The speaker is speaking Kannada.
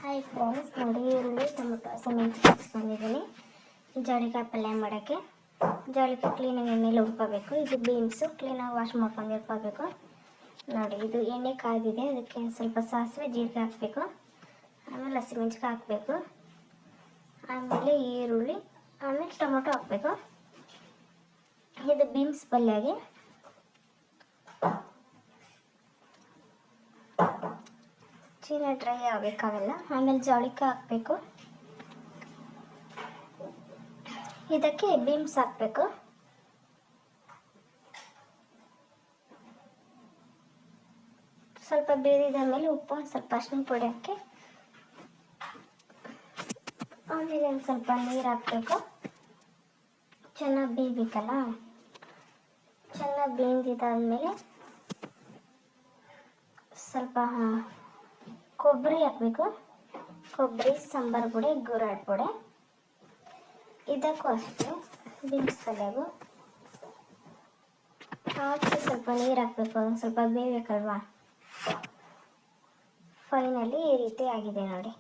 ಹಾಯ್ ಫ್ರೆಂಡ್ಸ್, ನೋಡಿ ಈರುಳ್ಳಿ ಟೊಮೆಟೊ ಹಸಿಮೆಣಸಿನ್ಕಾಯಿ ಹಾಕ್ಸ್ಕೊಂಡಿದ್ದೀನಿ ಜೋಳಿಕಾಯಿ ಪಲ್ಯ ಮಾಡೋಕ್ಕೆ. ಜೋಳಿಕಾಯಿ ಕ್ಲೀನಾಗಿ ಎಣ್ಣೆಲಿ ಹುರ್ಕೋಬೇಕು. ಇದು ಬೀನ್ಸು ಕ್ಲೀನಾಗಿ ವಾಶ್ ಮಾಡ್ಕೊಂಡು ಇಟ್ಕೋಬೇಕು. ನೋಡಿ, ಇದು ಎಣ್ಣೆ ಕಾದಿದೆ, ಅದಕ್ಕೆ ಸ್ವಲ್ಪ ಸಾಸಿವೆ ಜೀರಿಗೆ ಹಾಕಬೇಕು. ಆಮೇಲೆ ಹಸಿಮೆಣಸಿನ್ಕಾಯಿ ಹಾಕಬೇಕು. ಆಮೇಲೆ ಈರುಳ್ಳಿ, ಆಮೇಲೆ ಟೊಮೆಟೊ ಹಾಕಬೇಕು. ಇದು ಬೀನ್ಸ್ ಪಲ್ಯಗೆ ಚೀನ ಡ್ರೈ ಆಗಬೇಕಾಗಲ್ಲ. ಆಮೇಲೆ ಜೋಳಿಕಾಯಿ ಹಾಕಬೇಕು. ಇದಕ್ಕೆ ಬೀನ್ಸ್ ಹಾಕಬೇಕು. ಸ್ವಲ್ಪ ಬೇರಿದ ಮೇಲೆ ಉಪ್ಪು, ಸ್ವಲ್ಪ ಅರಿಶಿನ ಪುಡಿ ಹಾಕಿ ಆಮೇಲೆ ಒಂದು ಸ್ವಲ್ಪ ನೀರು ಹಾಕಬೇಕು. ಚೆನ್ನಾಗಿ ಬೇಯಬೇಕಲ್ಲ. ಚೆನ್ನಾಗಿ ಬೇಯ್ದಿದ್ದಾದಮೇಲೆ ಸ್ವಲ್ಪ ಕೊಬ್ಬರಿ ಹಾಕಬೇಕು. ಕೊಬ್ಬರಿ, ಸಾಂಬಾರು ಪುಡಿ, ಗುರಾಳ್ ಪುಡಿ. ಇದಕ್ಕೂ ಅಷ್ಟೇ, ಬೀನ್ಸ್ ಪಲ್ಯಗೂ ಹಾಕಿ ಸ್ವಲ್ಪ ನೀರು ಹಾಕಬೇಕು. ಸ್ವಲ್ಪ ಬೇಯಬೇಕಲ್ವಾ. ಫೈನಲಿ ಈ ರೀತಿ ಆಗಿದೆ ನೋಡಿ.